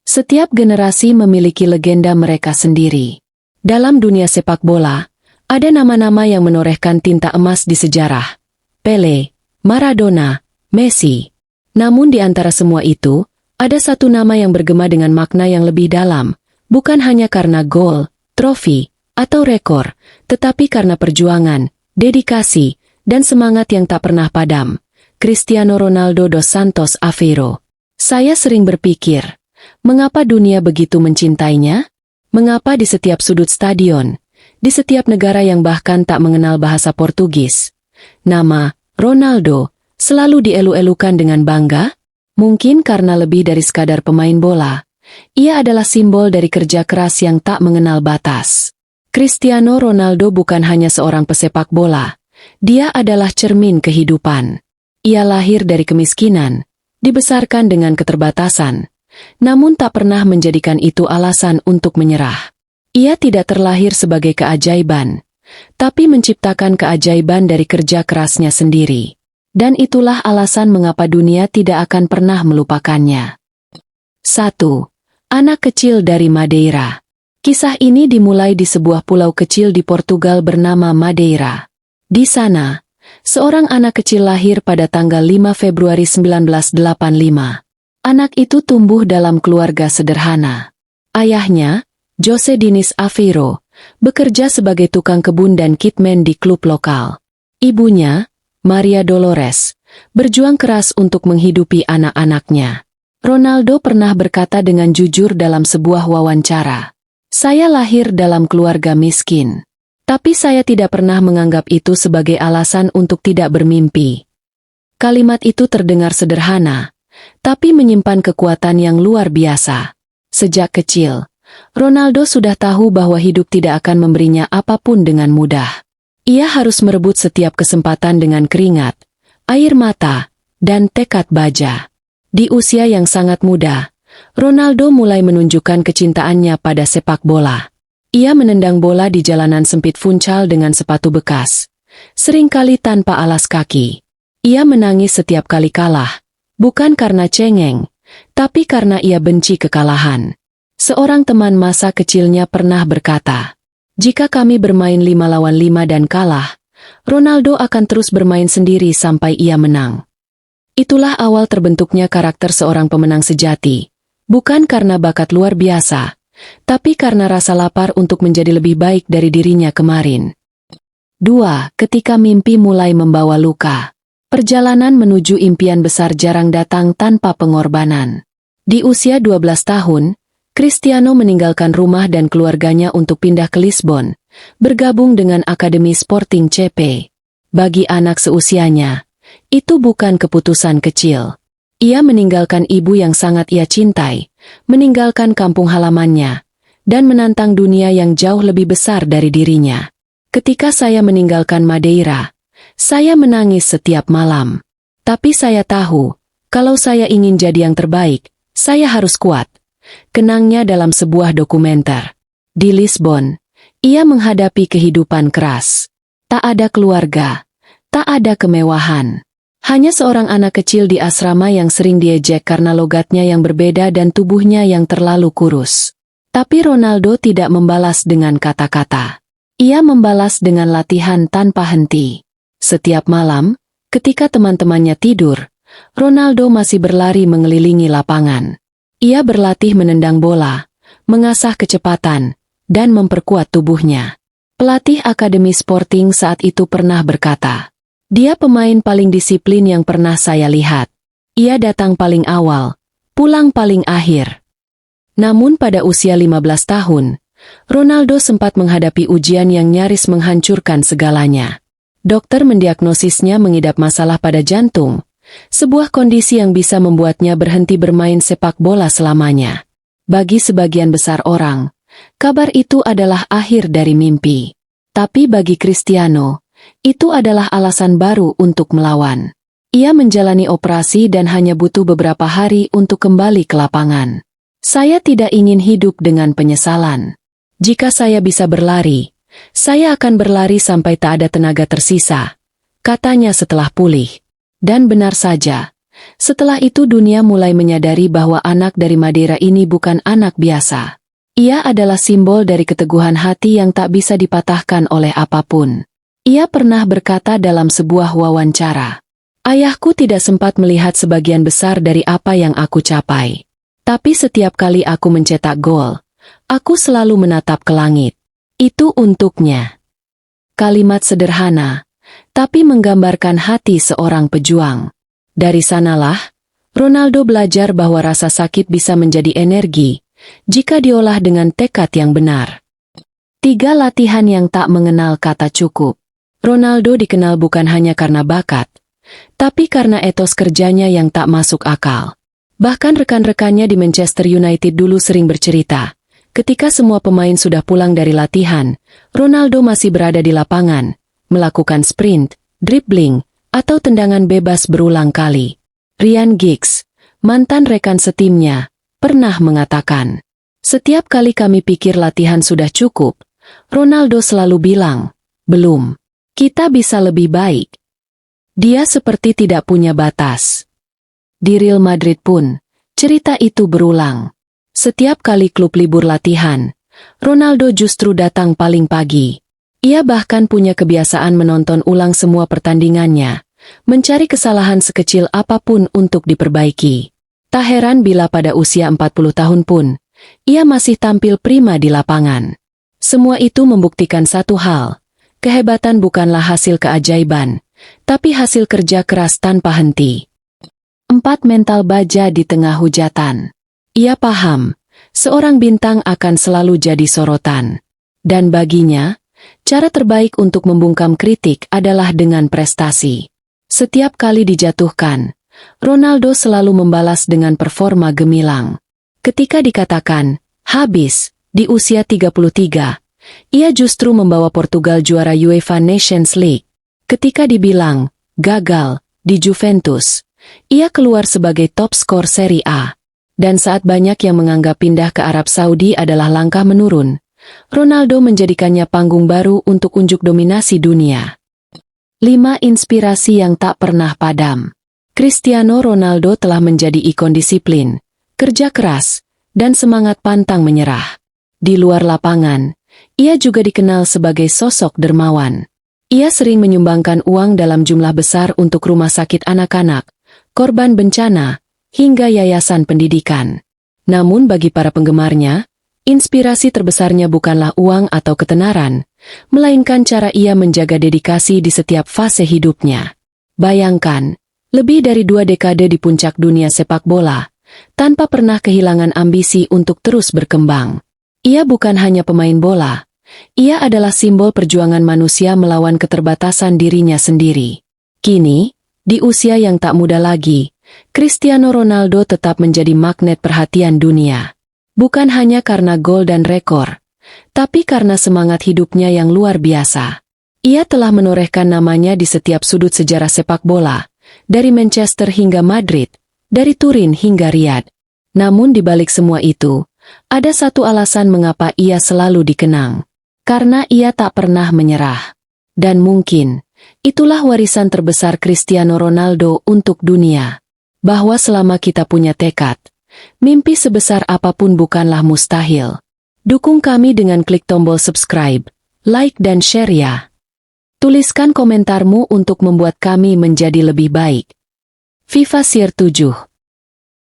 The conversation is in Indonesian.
Setiap generasi memiliki legenda mereka sendiri. Dalam dunia sepak bola, ada nama-nama yang menorehkan tinta emas di sejarah. Pele, Maradona, Messi. Namun di antara semua itu, ada satu nama yang bergema dengan makna yang lebih dalam, bukan hanya karena gol, trofi, atau rekor, tetapi karena perjuangan, dedikasi, dan semangat yang tak pernah padam. Cristiano Ronaldo dos Santos Aveiro. Saya sering berpikir, mengapa dunia begitu mencintainya? Mengapa di setiap sudut stadion, di setiap negara yang bahkan tak mengenal bahasa Portugis, nama Ronaldo selalu dielu-elukan dengan bangga? Mungkin karena lebih dari sekadar pemain bola, ia adalah simbol dari kerja keras yang tak mengenal batas. Cristiano Ronaldo bukan hanya seorang pesepak bola, dia adalah cermin kehidupan. Ia lahir dari kemiskinan, dibesarkan dengan keterbatasan, namun tak pernah menjadikan itu alasan untuk menyerah. Ia tidak terlahir sebagai keajaiban, tapi menciptakan keajaiban dari kerja kerasnya sendiri. Dan itulah alasan mengapa dunia tidak akan pernah melupakannya. 1. Anak kecil dari Madeira. Kisah ini dimulai di sebuah pulau kecil di Portugal bernama Madeira. Di sana, seorang anak kecil lahir pada tanggal 5 Februari 1985. Anak itu tumbuh dalam keluarga sederhana. Ayahnya, José Diniz Aveiro, bekerja sebagai tukang kebun dan kitman di klub lokal. Ibunya, Maria Dolores, berjuang keras untuk menghidupi anak-anaknya. Ronaldo pernah berkata dengan jujur dalam sebuah wawancara, "Saya lahir dalam keluarga miskin. Tapi saya tidak pernah menganggap itu sebagai alasan untuk tidak bermimpi." Kalimat itu terdengar sederhana, tapi menyimpan kekuatan yang luar biasa. Sejak kecil, Ronaldo sudah tahu bahwa hidup tidak akan memberinya apapun dengan mudah. Ia harus merebut setiap kesempatan dengan keringat, air mata, dan tekad baja. Di usia yang sangat muda, Ronaldo mulai menunjukkan kecintaannya pada sepak bola. Ia menendang bola di jalanan sempit Funchal dengan sepatu bekas, seringkali tanpa alas kaki. Ia menangis setiap kali kalah, bukan karena cengeng, tapi karena ia benci kekalahan. Seorang teman masa kecilnya pernah berkata, "Jika kami bermain 5 lawan 5 dan kalah, Ronaldo akan terus bermain sendiri sampai ia menang." Itulah awal terbentuknya karakter seorang pemenang sejati, bukan karena bakat luar biasa, tapi karena rasa lapar untuk menjadi lebih baik dari dirinya kemarin. 2. Ketika mimpi mulai membawa luka. Perjalanan menuju impian besar jarang datang tanpa pengorbanan. Di usia 12 tahun, Cristiano meninggalkan rumah dan keluarganya untuk pindah ke Lisbon, bergabung dengan Akademi Sporting CP. Bagi anak seusianya, itu bukan keputusan kecil. Ia meninggalkan ibu yang sangat ia cintai, meninggalkan kampung halamannya, dan menantang dunia yang jauh lebih besar dari dirinya. Ketika saya meninggalkan Madeira, saya menangis setiap malam. Tapi saya tahu, kalau saya ingin jadi yang terbaik, saya harus kuat. Kenangnya dalam sebuah dokumenter. Di Lisbon, ia menghadapi kehidupan keras. Tak ada keluarga, tak ada kemewahan. Hanya seorang anak kecil di asrama yang sering diejek karena logatnya yang berbeda dan tubuhnya yang terlalu kurus. Tapi Ronaldo tidak membalas dengan kata-kata. Ia membalas dengan latihan tanpa henti. Setiap malam, ketika teman-temannya tidur, Ronaldo masih berlari mengelilingi lapangan. Ia berlatih menendang bola, mengasah kecepatan, dan memperkuat tubuhnya. Pelatih Akademi Sporting saat itu pernah berkata, "Dia pemain paling disiplin yang pernah saya lihat. Ia datang paling awal, pulang paling akhir." Namun pada usia 15 tahun, Ronaldo sempat menghadapi ujian yang nyaris menghancurkan segalanya. Dokter mendiagnosisnya mengidap masalah pada jantung, sebuah kondisi yang bisa membuatnya berhenti bermain sepak bola selamanya. Bagi sebagian besar orang, kabar itu adalah akhir dari mimpi. Tapi bagi Cristiano, itu adalah alasan baru untuk melawan. Ia menjalani operasi dan hanya butuh beberapa hari untuk kembali ke lapangan. "Saya tidak ingin hidup dengan penyesalan. Jika saya bisa berlari, saya akan berlari sampai tak ada tenaga tersisa," katanya setelah pulih. Dan benar saja, Setelah itu dunia mulai menyadari bahwa anak dari Madeira ini bukan anak biasa. Ia adalah simbol dari keteguhan hati yang tak bisa dipatahkan oleh apapun. Ia pernah berkata dalam sebuah wawancara, "Ayahku tidak sempat melihat sebagian besar dari apa yang aku capai. Tapi setiap kali aku mencetak gol, aku selalu menatap ke langit. Itu untuknya." Kalimat sederhana, tapi menggambarkan hati seorang pejuang. Dari sanalah, Ronaldo belajar bahwa rasa sakit bisa menjadi energi jika diolah dengan tekad yang benar. 3 latihan yang tak mengenal kata cukup. Ronaldo dikenal bukan hanya karena bakat, tapi karena etos kerjanya yang tak masuk akal. Bahkan rekan-rekannya di Manchester United dulu sering bercerita, ketika semua pemain sudah pulang dari latihan, Ronaldo masih berada di lapangan, melakukan sprint, dribbling, atau tendangan bebas berulang kali. Ryan Giggs, mantan rekan setimnya, pernah mengatakan, "Setiap kali kami pikir latihan sudah cukup, Ronaldo selalu bilang, 'Belum. Kita bisa lebih baik.'" Dia seperti tidak punya batas. Di Real Madrid pun, cerita itu berulang. Setiap kali klub libur latihan, Ronaldo justru datang paling pagi. Ia bahkan punya kebiasaan menonton ulang semua pertandingannya, mencari kesalahan sekecil apapun untuk diperbaiki. Tak heran bila pada usia 40 tahun pun, ia masih tampil prima di lapangan. Semua itu membuktikan satu hal, kehebatan bukanlah hasil keajaiban, tapi hasil kerja keras tanpa henti. 4 mental baja di tengah hujatan. Ia paham, seorang bintang akan selalu jadi sorotan. Dan baginya, cara terbaik untuk membungkam kritik adalah dengan prestasi. Setiap kali dijatuhkan, Ronaldo selalu membalas dengan performa gemilang. Ketika dikatakan, habis, di usia 33, ia justru membawa Portugal juara UEFA Nations League. Ketika dibilang, gagal, di Juventus, ia keluar sebagai top skor Serie A. Dan saat banyak yang menganggap pindah ke Arab Saudi adalah langkah menurun, Ronaldo menjadikannya panggung baru untuk unjuk dominasi dunia. 5 inspirasi yang tak pernah padam. Cristiano Ronaldo telah menjadi ikon disiplin, kerja keras, dan semangat pantang menyerah. Di luar lapangan, ia juga dikenal sebagai sosok dermawan. Ia sering menyumbangkan uang dalam jumlah besar untuk rumah sakit anak-anak, korban bencana, hingga yayasan pendidikan. Namun bagi para penggemarnya, inspirasi terbesarnya bukanlah uang atau ketenaran, melainkan cara ia menjaga dedikasi di setiap fase hidupnya. Bayangkan, lebih dari 2 dekade di puncak dunia sepak bola, tanpa pernah kehilangan ambisi untuk terus berkembang. Ia bukan hanya pemain bola, ia adalah simbol perjuangan manusia melawan keterbatasan dirinya sendiri. Kini, di usia yang tak muda lagi, Cristiano Ronaldo tetap menjadi magnet perhatian dunia. Bukan hanya karena gol dan rekor, tapi karena semangat hidupnya yang luar biasa. Ia telah menorehkan namanya di setiap sudut sejarah sepak bola, dari Manchester hingga Madrid, dari Turin hingga Riyadh. Namun di balik semua itu, ada satu alasan mengapa ia selalu dikenang. Karena ia tak pernah menyerah. Dan mungkin, itulah warisan terbesar Cristiano Ronaldo untuk dunia. Bahwa selama kita punya tekad, mimpi sebesar apapun bukanlah mustahil. Dukung kami dengan klik tombol subscribe, like dan share ya. Tuliskan komentarmu untuk membuat kami menjadi lebih baik. FIFA Sir 7